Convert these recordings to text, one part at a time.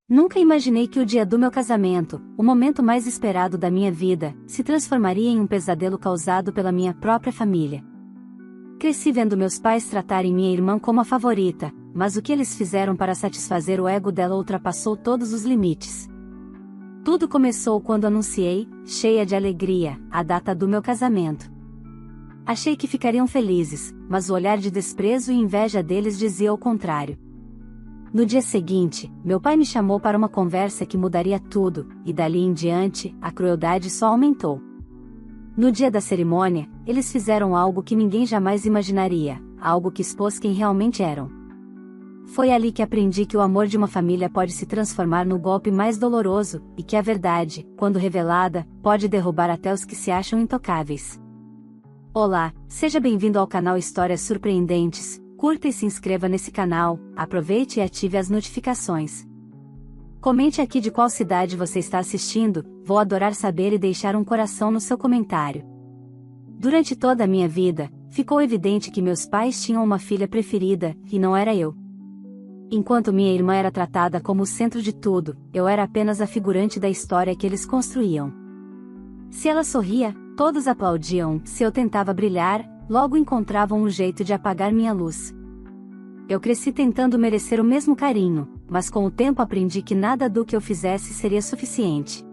Nunca imaginei que o dia do meu casamento, o momento mais esperado da minha vida, se transformaria em um pesadelo causado pela minha própria família. Cresci vendo meus pais tratarem minha irmã como a favorita, mas o que eles fizeram para satisfazer o ego dela ultrapassou todos os limites. Tudo começou quando anunciei, cheia de alegria, a data do meu casamento. Achei que ficariam felizes, mas o olhar de desprezo e inveja deles dizia o contrário. No dia seguinte, meu pai me chamou para uma conversa que mudaria tudo, e dali em diante, a crueldade só aumentou. No dia da cerimônia, eles fizeram algo que ninguém jamais imaginaria, algo que expôs quem realmente eram. Foi ali que aprendi que o amor de uma família pode se transformar no golpe mais doloroso, e que a verdade, quando revelada, pode derrubar até os que se acham intocáveis. Olá, seja bem-vindo ao canal Histórias Surpreendentes. Curta e se inscreva nesse canal, aproveite e ative as notificações. Comente aqui de qual cidade você está assistindo, vou adorar saber e deixar um coração no seu comentário. Durante toda a minha vida, ficou evidente que meus pais tinham uma filha preferida, e não era eu. Enquanto minha irmã era tratada como o centro de tudo, eu era apenas a figurante da história que eles construíam. Se ela sorria, todos aplaudiam, se eu tentava brilhar, logo encontravam um jeito de apagar minha luz. Eu cresci tentando merecer o mesmo carinho, mas com o tempo aprendi que nada do que eu fizesse seria suficiente.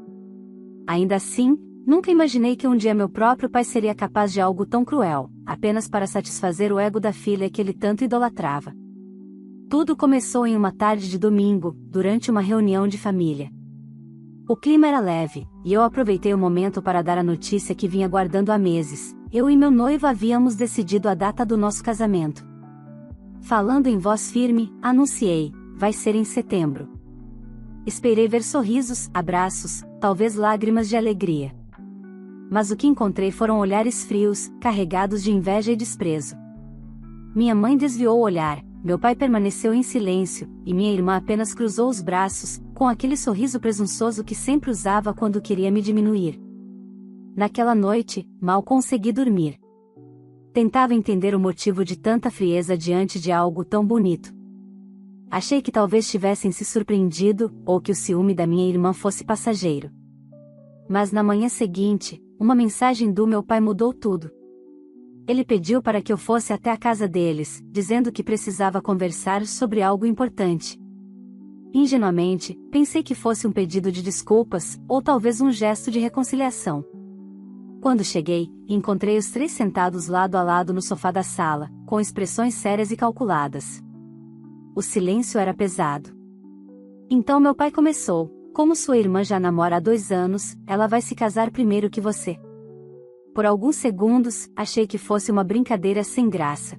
Ainda assim, nunca imaginei que um dia meu próprio pai seria capaz de algo tão cruel, apenas para satisfazer o ego da filha que ele tanto idolatrava. Tudo começou em uma tarde de domingo, durante uma reunião de família. O clima era leve, e eu aproveitei o momento para dar a notícia que vinha guardando há meses. Eu e meu noivo havíamos decidido a data do nosso casamento. Falando em voz firme, anunciei: vai ser em setembro. Esperei ver sorrisos, abraços, talvez lágrimas de alegria. Mas o que encontrei foram olhares frios, carregados de inveja e desprezo. Minha mãe desviou o olhar, meu pai permaneceu em silêncio, e minha irmã apenas cruzou os braços, com aquele sorriso presunçoso que sempre usava quando queria me diminuir. Naquela noite, mal consegui dormir. Tentava entender o motivo de tanta frieza diante de algo tão bonito. Achei que talvez tivessem se surpreendido, ou que o ciúme da minha irmã fosse passageiro. Mas na manhã seguinte, uma mensagem do meu pai mudou tudo. Ele pediu para que eu fosse até a casa deles, dizendo que precisava conversar sobre algo importante. Ingenuamente, pensei que fosse um pedido de desculpas, ou talvez um gesto de reconciliação. Quando cheguei, encontrei os três sentados lado a lado no sofá da sala, com expressões sérias e calculadas. O silêncio era pesado. Então meu pai começou: como sua irmã já namora há 2 anos, ela vai se casar primeiro que você. Por alguns segundos, achei que fosse uma brincadeira sem graça.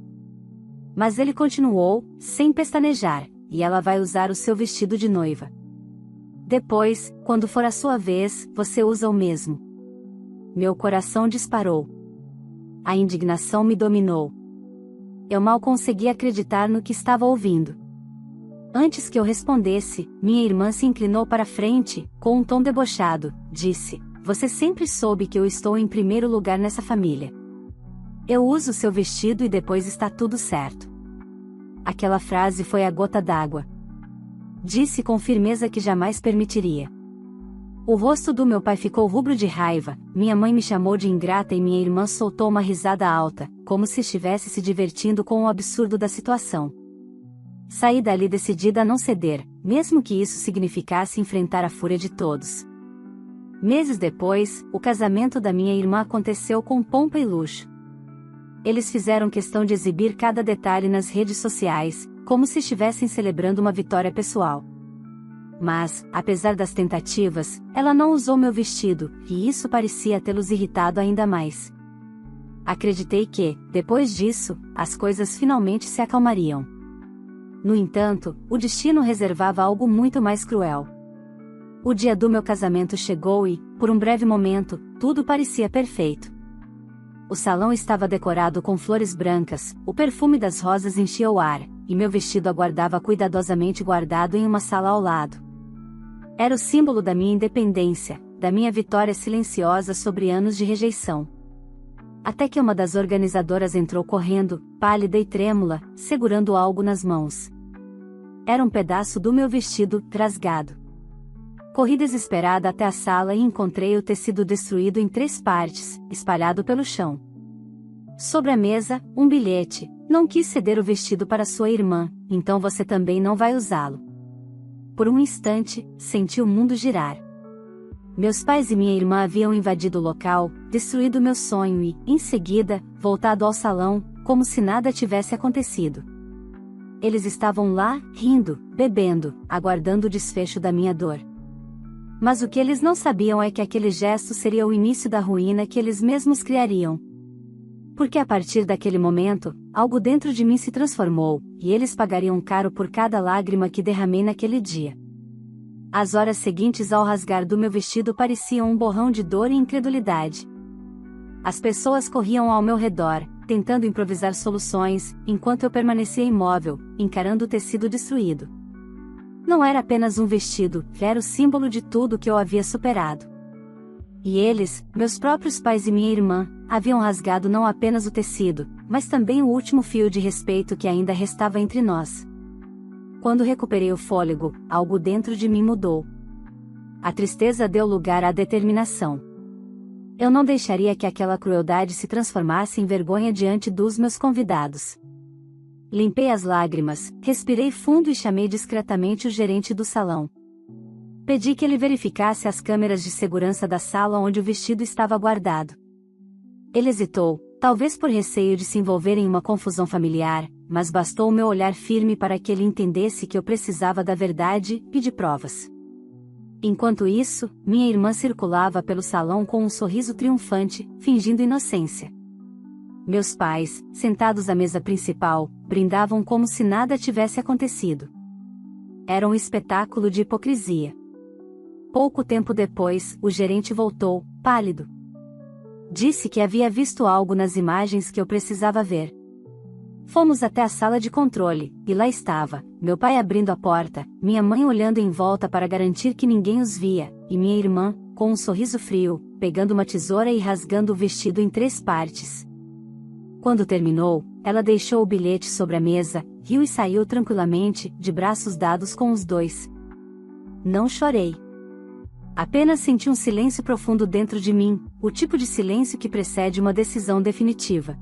Mas ele continuou, sem pestanejar: e ela vai usar o seu vestido de noiva. Depois, quando for a sua vez, você usa o mesmo. Meu coração disparou. A indignação me dominou. Eu mal conseguia acreditar no que estava ouvindo. Antes que eu respondesse, minha irmã se inclinou para frente, com um tom debochado, disse: você sempre soube que eu estou em primeiro lugar nessa família. Eu uso seu vestido e depois está tudo certo. Aquela frase foi a gota d'água. Disse com firmeza que jamais permitiria. O rosto do meu pai ficou rubro de raiva, minha mãe me chamou de ingrata e minha irmã soltou uma risada alta, como se estivesse se divertindo com o absurdo da situação. Saí dali decidida a não ceder, mesmo que isso significasse enfrentar a fúria de todos. Meses depois, o casamento da minha irmã aconteceu com pompa e luxo. Eles fizeram questão de exibir cada detalhe nas redes sociais, como se estivessem celebrando uma vitória pessoal. Mas, apesar das tentativas, ela não usou meu vestido, e isso parecia tê-los irritado ainda mais. Acreditei que, depois disso, as coisas finalmente se acalmariam. No entanto, o destino reservava algo muito mais cruel. O dia do meu casamento chegou e, por um breve momento, tudo parecia perfeito. O salão estava decorado com flores brancas, o perfume das rosas enchia o ar, e meu vestido aguardava cuidadosamente guardado em uma sala ao lado. Era o símbolo da minha independência, da minha vitória silenciosa sobre anos de rejeição. Até que uma das organizadoras entrou correndo, pálida e trêmula, segurando algo nas mãos. Era um pedaço do meu vestido, rasgado. Corri desesperada até a sala e encontrei o tecido destruído em 3 partes, espalhado pelo chão. Sobre a mesa, um bilhete: não quis ceder o vestido para sua irmã, então você também não vai usá-lo. Por um instante, senti o mundo girar. Meus pais e minha irmã haviam invadido o local, destruído meu sonho e, em seguida, voltado ao salão, como se nada tivesse acontecido. Eles estavam lá, rindo, bebendo, aguardando o desfecho da minha dor. Mas o que eles não sabiam é que aquele gesto seria o início da ruína que eles mesmos criariam. Porque a partir daquele momento, algo dentro de mim se transformou, e eles pagariam caro por cada lágrima que derramei naquele dia. As horas seguintes ao rasgar do meu vestido pareciam um borrão de dor e incredulidade. As pessoas corriam ao meu redor, tentando improvisar soluções, enquanto eu permanecia imóvel, encarando o tecido destruído. Não era apenas um vestido, era o símbolo de tudo que eu havia superado. E eles, meus próprios pais e minha irmã, haviam rasgado não apenas o tecido, mas também o último fio de respeito que ainda restava entre nós. Quando recuperei o fôlego, algo dentro de mim mudou. A tristeza deu lugar à determinação. Eu não deixaria que aquela crueldade se transformasse em vergonha diante dos meus convidados. Limpei as lágrimas, respirei fundo e chamei discretamente o gerente do salão. Pedi que ele verificasse as câmeras de segurança da sala onde o vestido estava guardado. Ele hesitou, talvez por receio de se envolver em uma confusão familiar, mas bastou o meu olhar firme para que ele entendesse que eu precisava da verdade e de provas. Enquanto isso, minha irmã circulava pelo salão com um sorriso triunfante, fingindo inocência. Meus pais, sentados à mesa principal, brindavam como se nada tivesse acontecido. Era um espetáculo de hipocrisia. Pouco tempo depois, o gerente voltou, pálido. Disse que havia visto algo nas imagens que eu precisava ver. Fomos até a sala de controle, e lá estava, meu pai abrindo a porta, minha mãe olhando em volta para garantir que ninguém os via, e minha irmã, com um sorriso frio, pegando uma tesoura e rasgando o vestido em 3 partes. Quando terminou, ela deixou o bilhete sobre a mesa, riu e saiu tranquilamente, de braços dados com os 2. Não chorei. Apenas senti um silêncio profundo dentro de mim, o tipo de silêncio que precede uma decisão definitiva.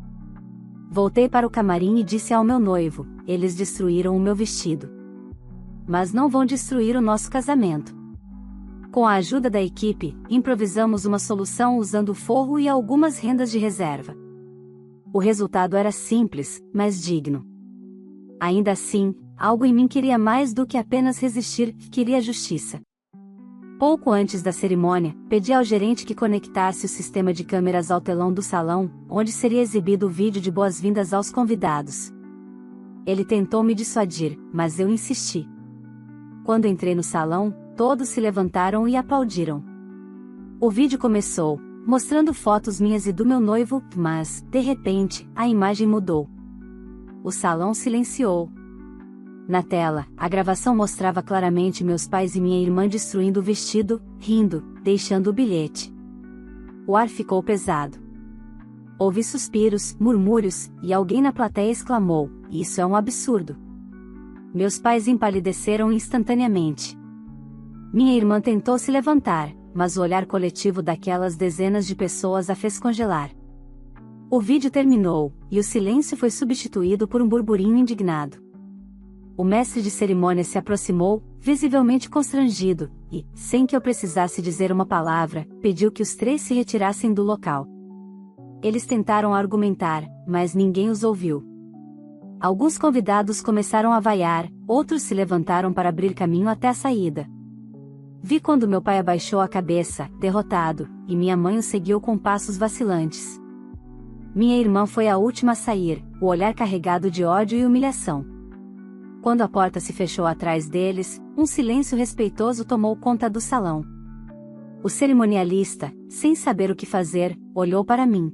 Voltei para o camarim e disse ao meu noivo: eles destruíram o meu vestido. Mas não vão destruir o nosso casamento. Com a ajuda da equipe, improvisamos uma solução usando forro e algumas rendas de reserva. O resultado era simples, mas digno. Ainda assim, algo em mim queria mais do que apenas resistir, queria justiça. Pouco antes da cerimônia, pedi ao gerente que conectasse o sistema de câmeras ao telão do salão, onde seria exibido o vídeo de boas-vindas aos convidados. Ele tentou me dissuadir, mas eu insisti. Quando entrei no salão, todos se levantaram e aplaudiram. O vídeo começou, mostrando fotos minhas e do meu noivo, mas, de repente, a imagem mudou. O salão silenciou. Na tela, a gravação mostrava claramente meus pais e minha irmã destruindo o vestido, rindo, deixando o bilhete. O ar ficou pesado. Houve suspiros, murmúrios, e alguém na plateia exclamou: "Isso é um absurdo." Meus pais empalideceram instantaneamente. Minha irmã tentou se levantar, mas o olhar coletivo daquelas dezenas de pessoas a fez congelar. O vídeo terminou, e o silêncio foi substituído por um burburinho indignado. O mestre de cerimônia se aproximou, visivelmente constrangido, e, sem que eu precisasse dizer uma palavra, pediu que os 3 se retirassem do local. Eles tentaram argumentar, mas ninguém os ouviu. Alguns convidados começaram a vaiar, outros se levantaram para abrir caminho até a saída. Vi quando meu pai abaixou a cabeça, derrotado, e minha mãe o seguiu com passos vacilantes. Minha irmã foi a última a sair, o olhar carregado de ódio e humilhação. Quando a porta se fechou atrás deles, um silêncio respeitoso tomou conta do salão. O cerimonialista, sem saber o que fazer, olhou para mim.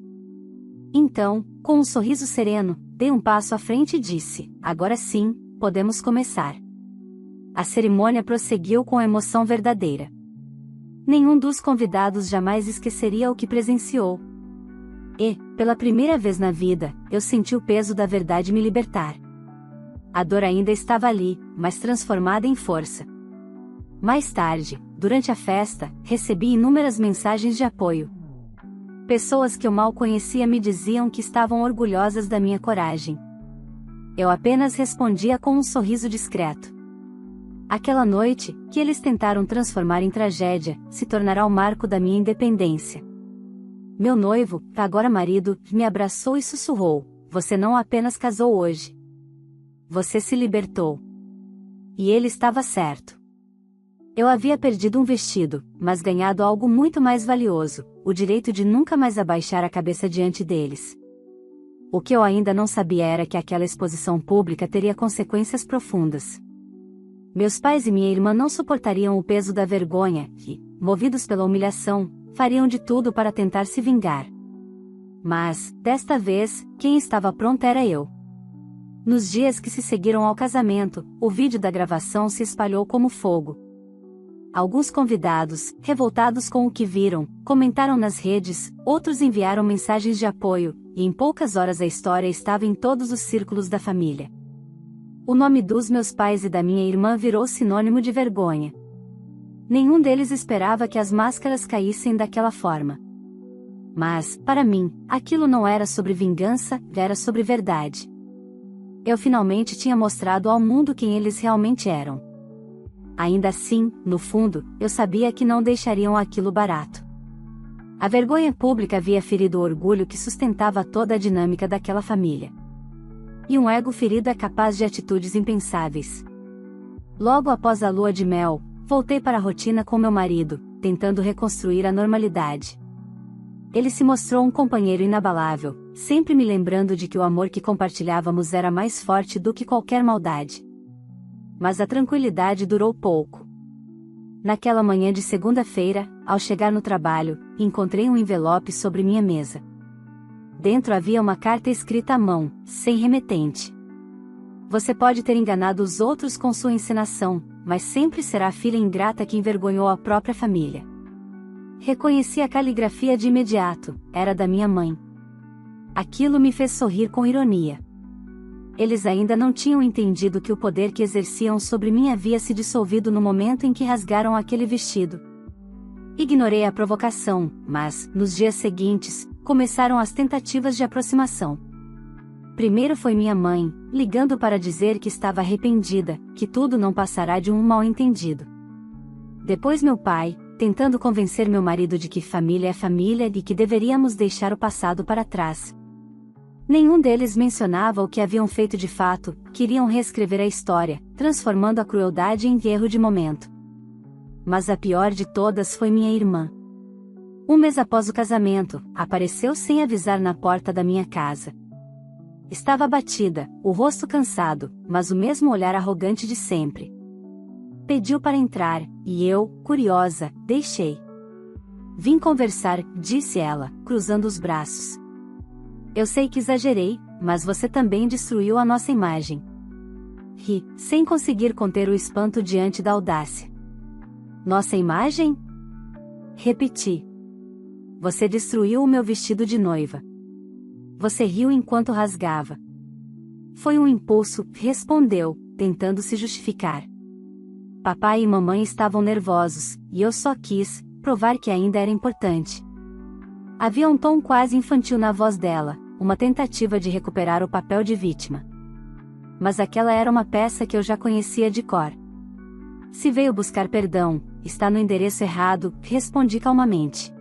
Então, com um sorriso sereno, dei um passo à frente e disse: "Agora sim, podemos começar." A cerimônia prosseguiu com emoção verdadeira. Nenhum dos convidados jamais esqueceria o que presenciou. E, pela primeira vez na vida, eu senti o peso da verdade me libertar. A dor ainda estava ali, mas transformada em força. Mais tarde, durante a festa, recebi inúmeras mensagens de apoio. Pessoas que eu mal conhecia me diziam que estavam orgulhosas da minha coragem. Eu apenas respondia com um sorriso discreto. Aquela noite, que eles tentaram transformar em tragédia, se tornará o marco da minha independência. Meu noivo, agora marido, me abraçou e sussurrou: "Você não apenas casou hoje. Você se libertou." E ele estava certo. Eu havia perdido um vestido, mas ganhado algo muito mais valioso: o direito de nunca mais abaixar a cabeça diante deles. O que eu ainda não sabia era que aquela exposição pública teria consequências profundas. Meus pais e minha irmã não suportariam o peso da vergonha e, movidos pela humilhação, fariam de tudo para tentar se vingar. Mas, desta vez, quem estava pronta era eu. Nos dias que se seguiram ao casamento, o vídeo da gravação se espalhou como fogo. Alguns convidados, revoltados com o que viram, comentaram nas redes, outros enviaram mensagens de apoio, e em poucas horas a história estava em todos os círculos da família. O nome dos meus pais e da minha irmã virou sinônimo de vergonha. Nenhum deles esperava que as máscaras caíssem daquela forma. Mas, para mim, aquilo não era sobre vingança, era sobre verdade. Eu finalmente tinha mostrado ao mundo quem eles realmente eram. Ainda assim, no fundo, eu sabia que não deixariam aquilo barato. A vergonha pública havia ferido o orgulho que sustentava toda a dinâmica daquela família. E um ego ferido é capaz de atitudes impensáveis. Logo após a lua de mel, voltei para a rotina com meu marido, tentando reconstruir a normalidade. Ele se mostrou um companheiro inabalável, sempre me lembrando de que o amor que compartilhávamos era mais forte do que qualquer maldade. Mas a tranquilidade durou pouco. Naquela manhã de segunda-feira, ao chegar no trabalho, encontrei um envelope sobre minha mesa. Dentro havia uma carta escrita à mão, sem remetente. Você pode ter enganado os outros com sua encenação, mas sempre será a filha ingrata que envergonhou a própria família. Reconheci a caligrafia de imediato, era da minha mãe. Aquilo me fez sorrir com ironia. Eles ainda não tinham entendido que o poder que exerciam sobre mim havia se dissolvido no momento em que rasgaram aquele vestido. Ignorei a provocação, mas, nos dias seguintes, começaram as tentativas de aproximação. Primeiro foi minha mãe, ligando para dizer que estava arrependida, que tudo não passará de um mal-entendido. Depois meu pai, tentando convencer meu marido de que família é família e que deveríamos deixar o passado para trás. Nenhum deles mencionava o que haviam feito de fato, queriam reescrever a história, transformando a crueldade em erro de momento. Mas a pior de todas foi minha irmã. Um mês após o casamento, apareceu sem avisar na porta da minha casa. Estava abatida, o rosto cansado, mas o mesmo olhar arrogante de sempre. Pediu para entrar, e eu, curiosa, deixei. "Vim conversar", disse ela, cruzando os braços. "Eu sei que exagerei, mas você também destruiu a nossa imagem." Ri, sem conseguir conter o espanto diante da audácia. "Nossa imagem?" Repeti. "Você destruiu o meu vestido de noiva." Você riu enquanto rasgava. "Foi um impulso", respondeu, tentando se justificar. Papai e mamãe estavam nervosos, e eu só quis provar que ainda era importante. Havia um tom quase infantil na voz dela, uma tentativa de recuperar o papel de vítima. Mas aquela era uma peça que eu já conhecia de cor. "Se veio buscar perdão, está no endereço errado", respondi calmamente.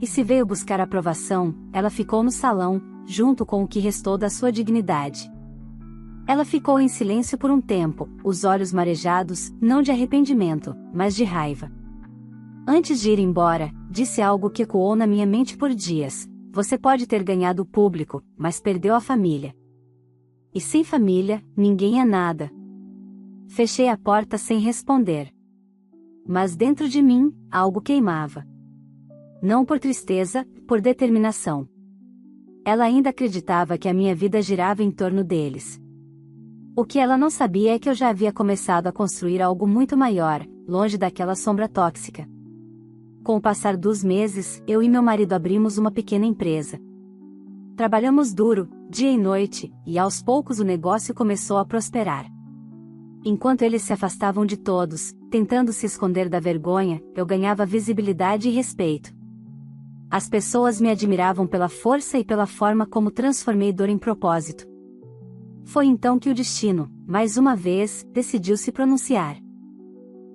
"E se veio buscar aprovação, ela ficou no salão, junto com o que restou da sua dignidade." Ela ficou em silêncio por um tempo, os olhos marejados, não de arrependimento, mas de raiva. Antes de ir embora, disse algo que ecoou na minha mente por dias: "Você pode ter ganhado o público, mas perdeu a família. E sem família, ninguém é nada." Fechei a porta sem responder. Mas dentro de mim, algo queimava. Não por tristeza, por determinação. Ela ainda acreditava que a minha vida girava em torno deles. O que ela não sabia é que eu já havia começado a construir algo muito maior, longe daquela sombra tóxica. Com o passar dos meses, eu e meu marido abrimos uma pequena empresa. Trabalhamos duro, dia e noite, e aos poucos o negócio começou a prosperar. Enquanto eles se afastavam de todos, tentando se esconder da vergonha, eu ganhava visibilidade e respeito. As pessoas me admiravam pela força e pela forma como transformei dor em propósito. Foi então que o destino, mais uma vez, decidiu se pronunciar.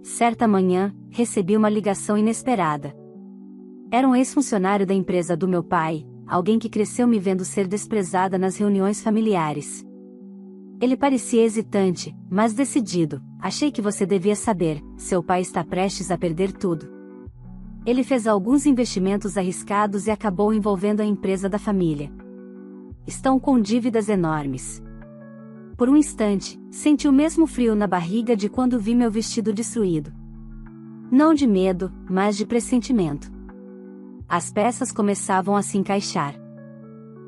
Certa manhã, recebi uma ligação inesperada. Era um ex-funcionário da empresa do meu pai, alguém que cresceu me vendo ser desprezada nas reuniões familiares. Ele parecia hesitante, mas decidido. Achei que você devia saber, seu pai está prestes a perder tudo. Ele fez alguns investimentos arriscados e acabou envolvendo a empresa da família. Estão com dívidas enormes. Por um instante, senti o mesmo frio na barriga de quando vi meu vestido destruído. Não de medo, mas de pressentimento. As peças começavam a se encaixar.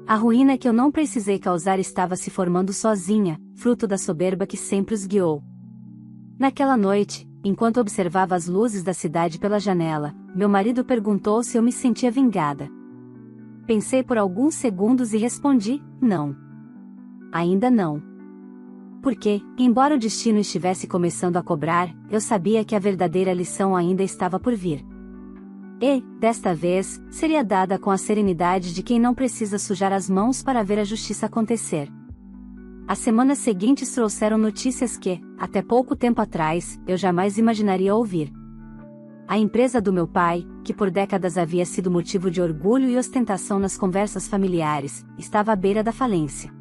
A ruína que eu não precisei causar estava se formando sozinha, fruto da soberba que sempre os guiou. Naquela noite, enquanto observava as luzes da cidade pela janela, meu marido perguntou se eu me sentia vingada. Pensei por alguns segundos e respondi, não. Ainda não. Porque, embora o destino estivesse começando a cobrar, eu sabia que a verdadeira lição ainda estava por vir. E, desta vez, seria dada com a serenidade de quem não precisa sujar as mãos para ver a justiça acontecer. As semanas seguintes trouxeram notícias que, até pouco tempo atrás, eu jamais imaginaria ouvir. A empresa do meu pai, que por décadas havia sido motivo de orgulho e ostentação nas conversas familiares, estava à beira da falência.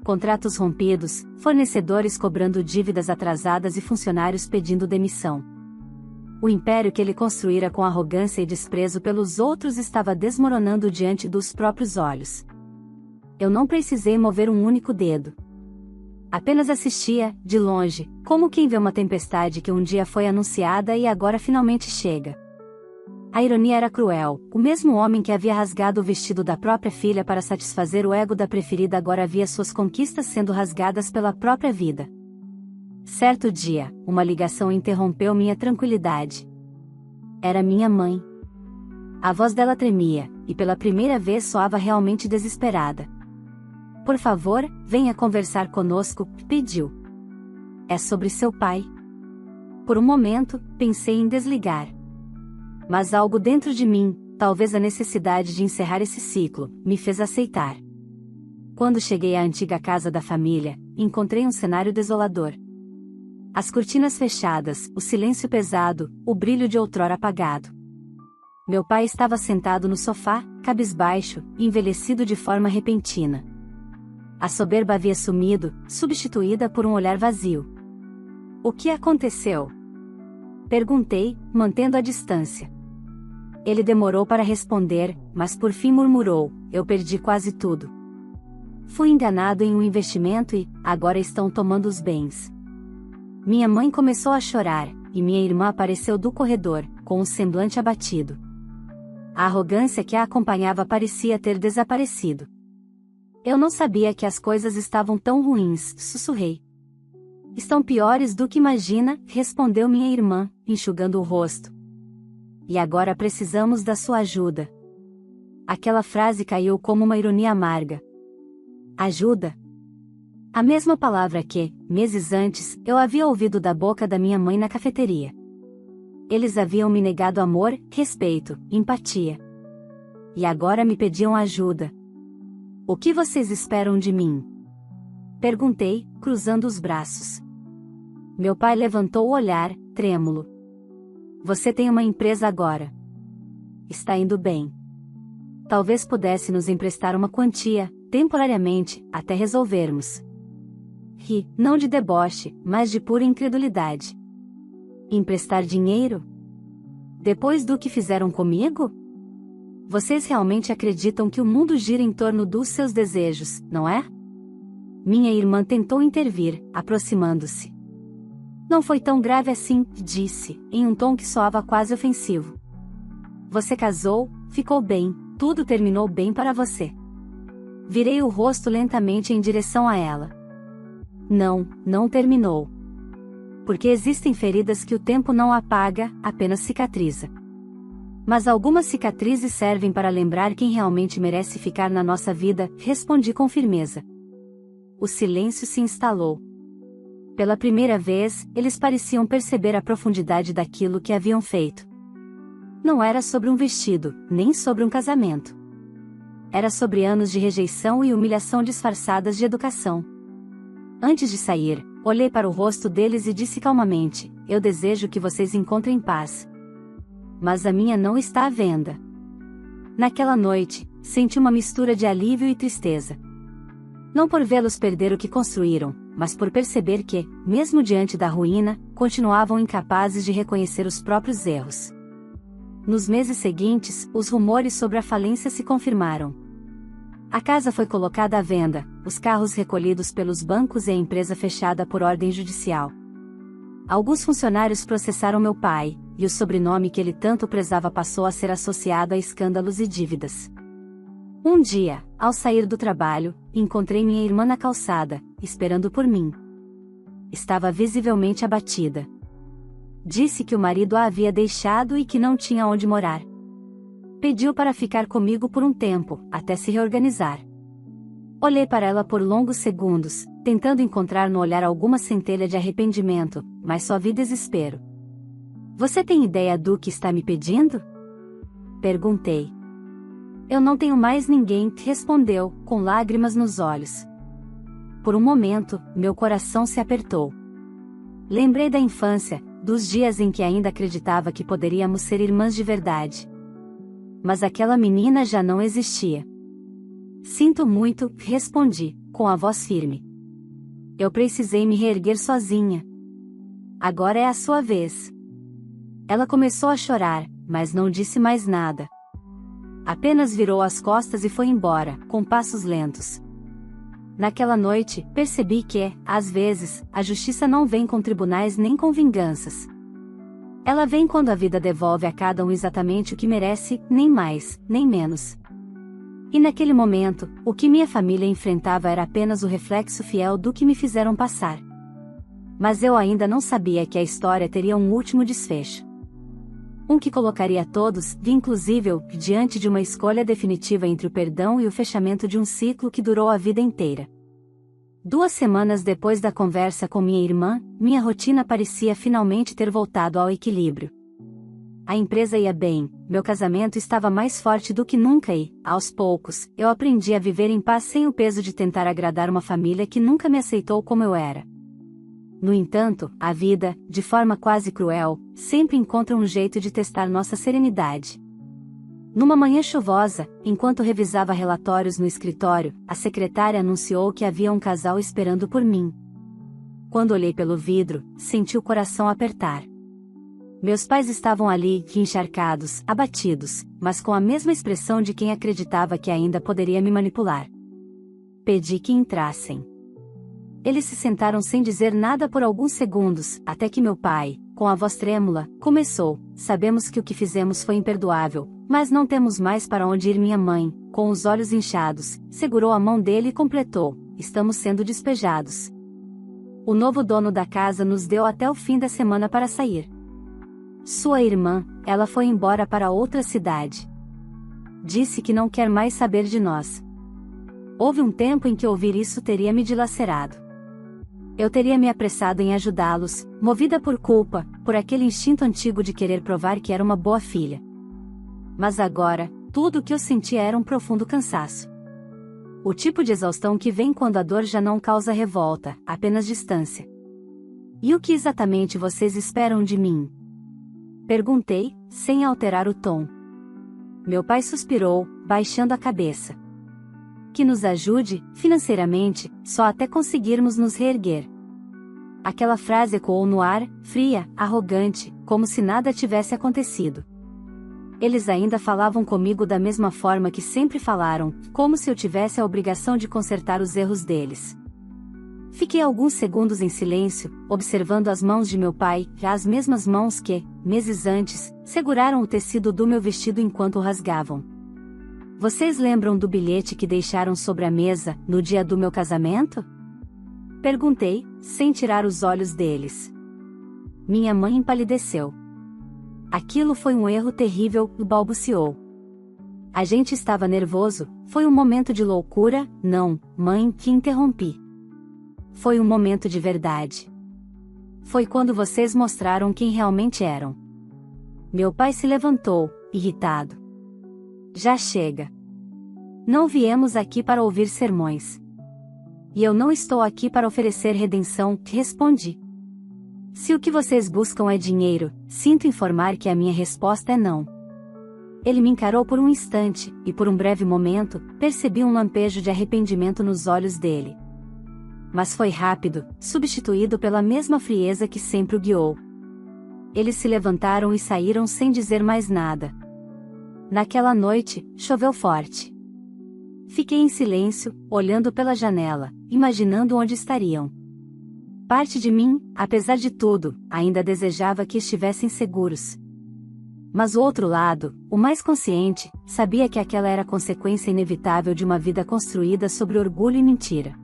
Contratos rompidos, fornecedores cobrando dívidas atrasadas e funcionários pedindo demissão. O império que ele construíra com arrogância e desprezo pelos outros estava desmoronando diante dos próprios olhos. Eu não precisei mover um único dedo. Apenas assistia, de longe, como quem vê uma tempestade que um dia foi anunciada e agora finalmente chega. A ironia era cruel. O mesmo homem que havia rasgado o vestido da própria filha para satisfazer o ego da preferida agora via suas conquistas sendo rasgadas pela própria vida. Certo dia, uma ligação interrompeu minha tranquilidade. Era minha mãe. A voz dela tremia, e pela primeira vez soava realmente desesperada. Por favor, venha conversar conosco, pediu. É sobre seu pai. Por um momento, pensei em desligar. Mas algo dentro de mim, talvez a necessidade de encerrar esse ciclo, me fez aceitar. Quando cheguei à antiga casa da família, encontrei um cenário desolador. As cortinas fechadas, o silêncio pesado, o brilho de outrora apagado. Meu pai estava sentado no sofá, cabisbaixo, envelhecido de forma repentina. A soberba havia sumido, substituída por um olhar vazio. O que aconteceu? Perguntei, mantendo a distância. Ele demorou para responder, mas por fim murmurou, eu perdi quase tudo. Fui enganado em um investimento e, agora estão tomando os bens. Minha mãe começou a chorar, e minha irmã apareceu do corredor, com um semblante abatido. A arrogância que a acompanhava parecia ter desaparecido. Eu não sabia que as coisas estavam tão ruins, sussurrei. Estão piores do que imagina, respondeu minha irmã, enxugando o rosto. E agora precisamos da sua ajuda. Aquela frase caiu como uma ironia amarga. Ajuda? A mesma palavra que, meses antes, eu havia ouvido da boca da minha mãe na cafeteria. Eles haviam me negado amor, respeito, empatia. E agora me pediam ajuda. O que vocês esperam de mim? Perguntei, cruzando os braços. Meu pai levantou o olhar, trêmulo. Você tem uma empresa agora. Está indo bem. Talvez pudesse nos emprestar uma quantia, temporariamente, até resolvermos. Ri, não de deboche, mas de pura incredulidade. Emprestar dinheiro? Depois do que fizeram comigo? Vocês realmente acreditam que o mundo gira em torno dos seus desejos, não é? Minha irmã tentou intervir, aproximando-se. Não foi tão grave assim, disse, em um tom que soava quase ofensivo. Você casou, ficou bem, tudo terminou bem para você. Virei o rosto lentamente em direção a ela. Não, não terminou. Porque existem feridas que o tempo não apaga, apenas cicatriza. Mas algumas cicatrizes servem para lembrar quem realmente merece ficar na nossa vida, respondi com firmeza. O silêncio se instalou. Pela primeira vez, eles pareciam perceber a profundidade daquilo que haviam feito. Não era sobre um vestido, nem sobre um casamento. Era sobre anos de rejeição e humilhação disfarçadas de educação. Antes de sair, olhei para o rosto deles e disse calmamente: eu desejo que vocês encontrem paz. Mas a minha não está à venda. Naquela noite, senti uma mistura de alívio e tristeza. Não por vê-los perder o que construíram, mas por perceber que, mesmo diante da ruína, continuavam incapazes de reconhecer os próprios erros. Nos meses seguintes, os rumores sobre a falência se confirmaram. A casa foi colocada à venda, os carros recolhidos pelos bancos e a empresa fechada por ordem judicial. Alguns funcionários processaram meu pai, e o sobrenome que ele tanto prezava passou a ser associado a escândalos e dívidas. Um dia, ao sair do trabalho, encontrei minha irmã na calçada, esperando por mim. Estava visivelmente abatida. Disse que o marido a havia deixado e que não tinha onde morar. Pediu para ficar comigo por um tempo, até se reorganizar. Olhei para ela por longos segundos, tentando encontrar no olhar alguma centelha de arrependimento, mas só vi desespero. Você tem ideia do que está me pedindo? Perguntei. Eu não tenho mais ninguém, respondeu, com lágrimas nos olhos. Por um momento, meu coração se apertou. Lembrei da infância, dos dias em que ainda acreditava que poderíamos ser irmãs de verdade. Mas aquela menina já não existia. Sinto muito, respondi, com a voz firme. Eu precisei me reerguer sozinha. Agora é a sua vez. Ela começou a chorar, mas não disse mais nada. Apenas virou as costas e foi embora, com passos lentos. Naquela noite, percebi que, às vezes, a justiça não vem com tribunais nem com vinganças. Ela vem quando a vida devolve a cada um exatamente o que merece, nem mais, nem menos. E naquele momento, o que minha família enfrentava era apenas o reflexo fiel do que me fizeram passar. Mas eu ainda não sabia que a história teria um último desfecho. Um que colocaria todos, inclusive eu, diante de uma escolha definitiva entre o perdão e o fechamento de um ciclo que durou a vida inteira. 2 semanas depois da conversa com minha irmã, minha rotina parecia finalmente ter voltado ao equilíbrio. A empresa ia bem, meu casamento estava mais forte do que nunca e, aos poucos, eu aprendi a viver em paz sem o peso de tentar agradar uma família que nunca me aceitou como eu era. No entanto, a vida, de forma quase cruel, sempre encontra um jeito de testar nossa serenidade. Numa manhã chuvosa, enquanto revisava relatórios no escritório, a secretária anunciou que havia um casal esperando por mim. Quando olhei pelo vidro, senti o coração apertar. Meus pais estavam ali, encharcados, abatidos, mas com a mesma expressão de quem acreditava que ainda poderia me manipular. Pedi que entrassem. Eles se sentaram sem dizer nada por alguns segundos, até que meu pai, com a voz trêmula, começou: sabemos que o que fizemos foi imperdoável, mas não temos mais para onde ir. Minha mãe, com os olhos inchados, segurou a mão dele e completou: estamos sendo despejados. O novo dono da casa nos deu até o fim da semana para sair. Sua irmã, ela foi embora para outra cidade. Disse que não quer mais saber de nós. Houve um tempo em que ouvir isso teria me dilacerado. Eu teria me apressado em ajudá-los, movida por culpa, por aquele instinto antigo de querer provar que era uma boa filha. Mas agora, tudo o que eu sentia era um profundo cansaço. O tipo de exaustão que vem quando a dor já não causa revolta, apenas distância. E o que exatamente vocês esperam de mim? Perguntei, sem alterar o tom. Meu pai suspirou, baixando a cabeça. Que nos ajude, financeiramente, só até conseguirmos nos reerguer. Aquela frase ecoou no ar, fria, arrogante, como se nada tivesse acontecido. Eles ainda falavam comigo da mesma forma que sempre falaram, como se eu tivesse a obrigação de consertar os erros deles. Fiquei alguns segundos em silêncio, observando as mãos de meu pai, as mesmas mãos que, meses antes, seguraram o tecido do meu vestido enquanto o rasgavam. Vocês lembram do bilhete que deixaram sobre a mesa, no dia do meu casamento? Perguntei, sem tirar os olhos deles. Minha mãe empalideceu. Aquilo foi um erro terrível, balbuciou. A gente estava nervoso, foi um momento de loucura, não, mãe, que interrompi. Foi um momento de verdade. Foi quando vocês mostraram quem realmente eram. Meu pai se levantou, irritado. Já chega. Não viemos aqui para ouvir sermões. E eu não estou aqui para oferecer redenção, respondi. Se o que vocês buscam é dinheiro, sinto informar que a minha resposta é não. Ele me encarou por um instante, e por um breve momento, percebi um lampejo de arrependimento nos olhos dele. Mas foi rápido, substituído pela mesma frieza que sempre o guiou. Eles se levantaram e saíram sem dizer mais nada. Naquela noite, choveu forte. Fiquei em silêncio, olhando pela janela, imaginando onde estariam. Parte de mim, apesar de tudo, ainda desejava que estivessem seguros. Mas o outro lado, o mais consciente, sabia que aquela era a consequência inevitável de uma vida construída sobre orgulho e mentira.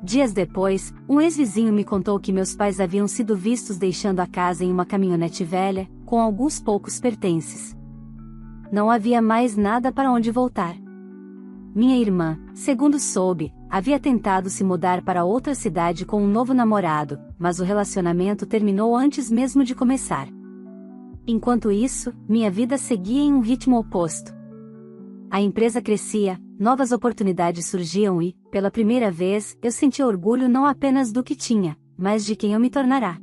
Dias depois, um ex-vizinho me contou que meus pais haviam sido vistos deixando a casa em uma caminhonete velha, com alguns poucos pertences. Não havia mais nada para onde voltar. Minha irmã, segundo soube, havia tentado se mudar para outra cidade com um novo namorado, mas o relacionamento terminou antes mesmo de começar. Enquanto isso, minha vida seguia em um ritmo oposto. A empresa crescia, novas oportunidades surgiam e, pela primeira vez, eu sentia orgulho não apenas do que tinha, mas de quem eu me tornará.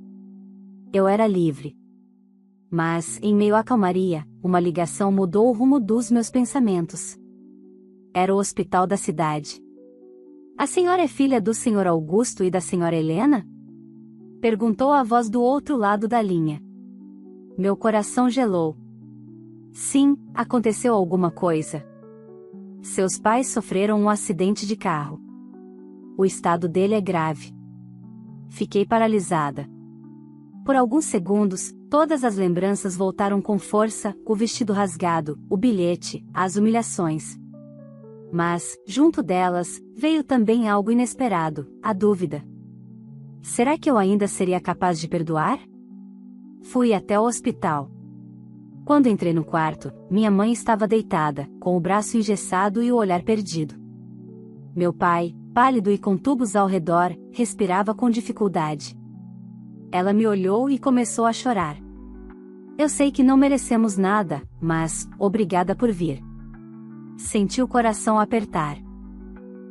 Eu era livre. Mas, em meio à calmaria, uma ligação mudou o rumo dos meus pensamentos. Era o hospital da cidade. A senhora é filha do senhor Augusto e da senhora Helena? Perguntou a voz do outro lado da linha. Meu coração gelou. Sim, aconteceu alguma coisa. Seus pais sofreram um acidente de carro. O estado dele é grave. Fiquei paralisada. Por alguns segundos, todas as lembranças voltaram com força, o vestido rasgado, o bilhete, as humilhações. Mas, junto delas, veio também algo inesperado, a dúvida. Será que eu ainda seria capaz de perdoar? Fui até o hospital. Quando entrei no quarto, minha mãe estava deitada, com o braço engessado e o olhar perdido. Meu pai, pálido e com tubos ao redor, respirava com dificuldade. Ela me olhou e começou a chorar. Eu sei que não merecemos nada, mas, obrigada por vir. Senti o coração apertar.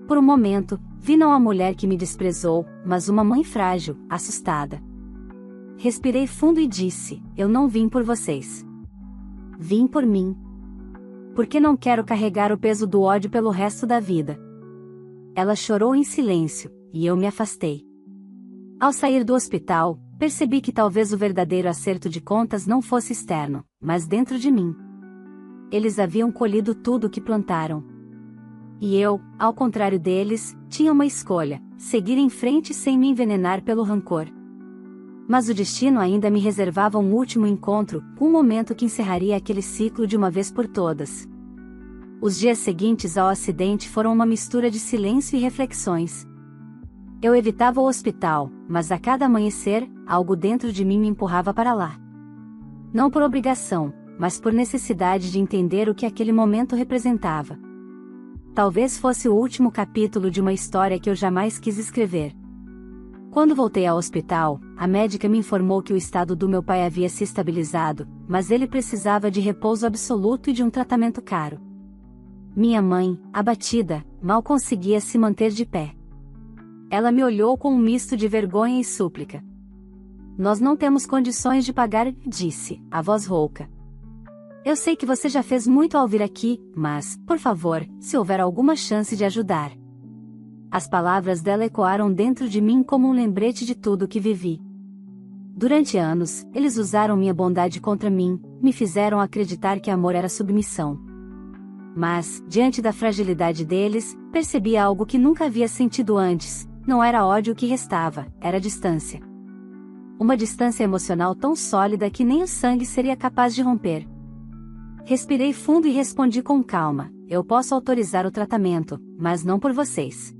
Por um momento, vi não a mulher que me desprezou, mas uma mãe frágil, assustada. Respirei fundo e disse, eu não vim por vocês. Vim por mim. Porque não quero carregar o peso do ódio pelo resto da vida. Ela chorou em silêncio, e eu me afastei. Ao sair do hospital, percebi que talvez o verdadeiro acerto de contas não fosse externo, mas dentro de mim. Eles haviam colhido tudo o que plantaram. E eu, ao contrário deles, tinha uma escolha, seguir em frente sem me envenenar pelo rancor. Mas o destino ainda me reservava um último encontro, um momento que encerraria aquele ciclo de uma vez por todas. Os dias seguintes ao acidente foram uma mistura de silêncio e reflexões. Eu evitava o hospital, mas a cada amanhecer, algo dentro de mim me empurrava para lá. Não por obrigação, mas por necessidade de entender o que aquele momento representava. Talvez fosse o último capítulo de uma história que eu jamais quis escrever. Quando voltei ao hospital, a médica me informou que o estado do meu pai havia se estabilizado, mas ele precisava de repouso absoluto e de um tratamento caro. Minha mãe, abatida, mal conseguia se manter de pé. Ela me olhou com um misto de vergonha e súplica. Nós não temos condições de pagar, disse, a voz rouca. Eu sei que você já fez muito ao vir aqui, mas, por favor, se houver alguma chance de ajudar. As palavras dela ecoaram dentro de mim como um lembrete de tudo o que vivi. Durante anos, eles usaram minha bondade contra mim, me fizeram acreditar que amor era submissão. Mas, diante da fragilidade deles, percebi algo que nunca havia sentido antes, não era ódio que restava, era distância. Uma distância emocional tão sólida que nem o sangue seria capaz de romper. Respirei fundo e respondi com calma, eu posso autorizar o tratamento, mas não por vocês.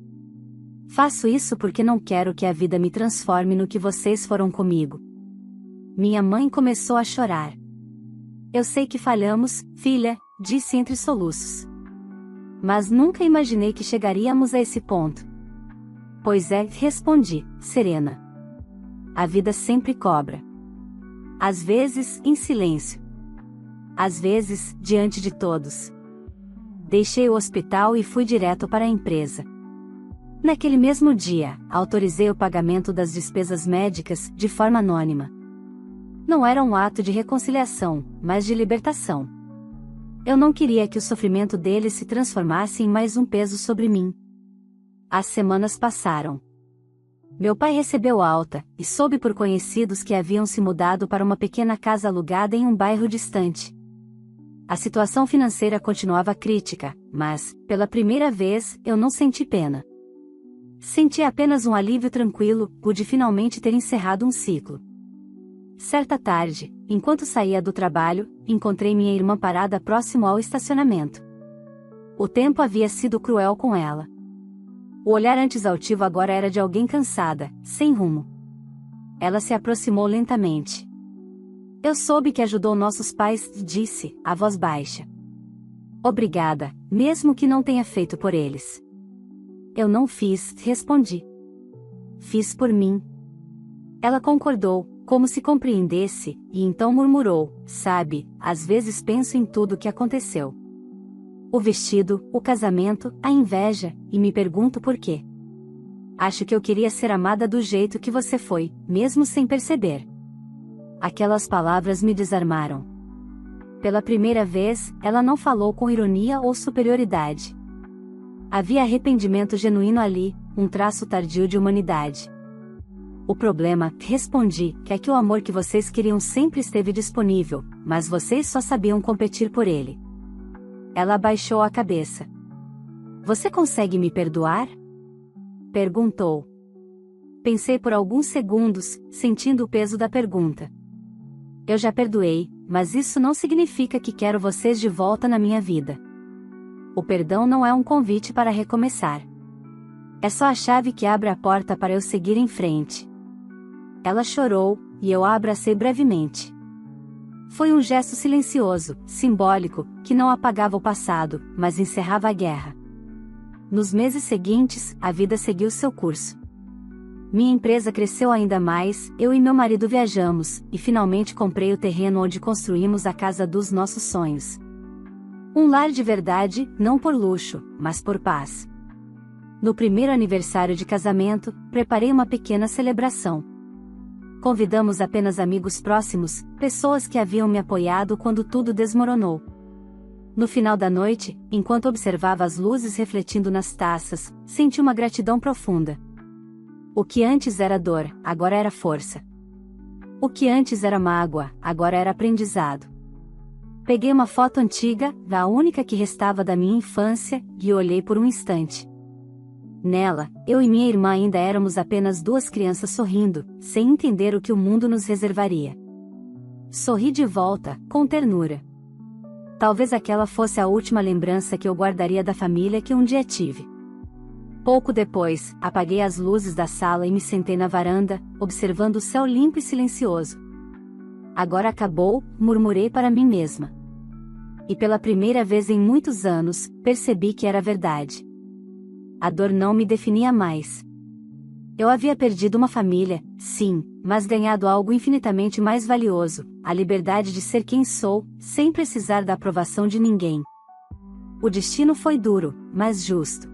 Faço isso porque não quero que a vida me transforme no que vocês foram comigo. Minha mãe começou a chorar. Eu sei que falhamos, filha, disse entre soluços. Mas nunca imaginei que chegaríamos a esse ponto. Pois é, respondi, serena. a vida sempre cobra. Às vezes, em silêncio. Às vezes, diante de todos. Deixei o hospital e fui direto para a empresa. Naquele mesmo dia, autorizei o pagamento das despesas médicas, de forma anônima. Não era um ato de reconciliação, mas de libertação. Eu não queria que o sofrimento deles se transformasse em mais um peso sobre mim. As semanas passaram. Meu pai recebeu alta, e soube por conhecidos que haviam se mudado para uma pequena casa alugada em um bairro distante. A situação financeira continuava crítica, mas, pela primeira vez, eu não senti pena. Senti apenas um alívio tranquilo, pude finalmente ter encerrado um ciclo. Certa tarde, enquanto saía do trabalho, encontrei minha irmã parada próximo ao estacionamento. O tempo havia sido cruel com ela. O olhar antes altivo agora era de alguém cansada, sem rumo. Ela se aproximou lentamente. Eu soube que ajudou nossos pais, disse, a voz baixa. Obrigada, mesmo que não tenha feito por eles. Eu não fiz, respondi. Fiz por mim. Ela concordou, como se compreendesse, e então murmurou, sabe, às vezes penso em tudo o que aconteceu. O vestido, o casamento, a inveja, e me pergunto por quê. Acho que eu queria ser amada do jeito que você foi, mesmo sem perceber. Aquelas palavras me desarmaram. Pela primeira vez, ela não falou com ironia ou superioridade. Havia arrependimento genuíno ali, um traço tardio de humanidade. O problema, respondi, é que o amor que vocês queriam sempre esteve disponível, mas vocês só sabiam competir por ele. Ela abaixou a cabeça. Você consegue me perdoar? Perguntou. Pensei por alguns segundos, sentindo o peso da pergunta. Eu já perdoei, mas isso não significa que quero vocês de volta na minha vida. O perdão não é um convite para recomeçar. É só a chave que abre a porta para eu seguir em frente. Ela chorou, e eu a abracei brevemente. Foi um gesto silencioso, simbólico, que não apagava o passado, mas encerrava a guerra. Nos meses seguintes, a vida seguiu seu curso. Minha empresa cresceu ainda mais, eu e meu marido viajamos, e finalmente comprei o terreno onde construímos a casa dos nossos sonhos. Um lar de verdade, não por luxo, mas por paz. No primeiro aniversário de casamento, preparei uma pequena celebração. Convidamos apenas amigos próximos, pessoas que haviam me apoiado quando tudo desmoronou. No final da noite, enquanto observava as luzes refletindo nas taças, senti uma gratidão profunda. O que antes era dor, agora era força. O que antes era mágoa, agora era aprendizado. Peguei uma foto antiga, a única que restava da minha infância, e olhei por um instante. Nela, eu e minha irmã ainda éramos apenas duas crianças sorrindo, sem entender o que o mundo nos reservaria. Sorri de volta, com ternura. Talvez aquela fosse a última lembrança que eu guardaria da família que um dia tive. Pouco depois, apaguei as luzes da sala e me sentei na varanda, observando o céu limpo e silencioso. Agora acabou, murmurei para mim mesma. E pela primeira vez em muitos anos, percebi que era verdade. A dor não me definia mais. Eu havia perdido uma família, sim, mas ganhado algo infinitamente mais valioso, a liberdade de ser quem sou, sem precisar da aprovação de ninguém. O destino foi duro, mas justo.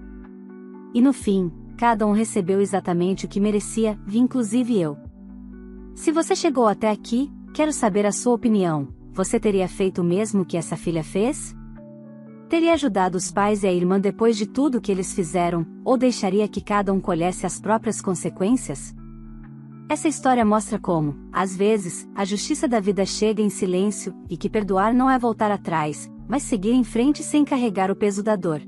E no fim, cada um recebeu exatamente o que merecia, inclusive eu. Se você chegou até aqui, quero saber a sua opinião. Você teria feito o mesmo que essa filha fez? Teria ajudado os pais e a irmã depois de tudo que eles fizeram, ou deixaria que cada um colhesse as próprias consequências? Essa história mostra como, às vezes, a justiça da vida chega em silêncio, e que perdoar não é voltar atrás, mas seguir em frente sem carregar o peso da dor.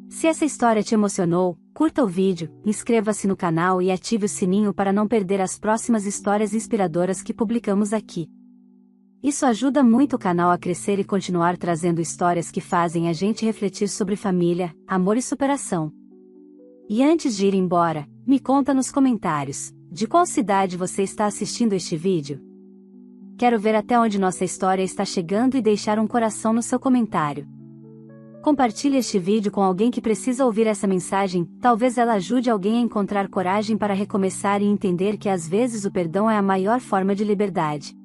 Se essa história te emocionou, curta o vídeo, inscreva-se no canal e ative o sininho para não perder as próximas histórias inspiradoras que publicamos aqui. Isso ajuda muito o canal a crescer e continuar trazendo histórias que fazem a gente refletir sobre família, amor e superação. E antes de ir embora, me conta nos comentários, de qual cidade você está assistindo este vídeo? Quero ver até onde nossa história está chegando e deixar um coração no seu comentário. Compartilhe este vídeo com alguém que precisa ouvir essa mensagem, talvez ela ajude alguém a encontrar coragem para recomeçar e entender que às vezes o perdão é a maior forma de liberdade.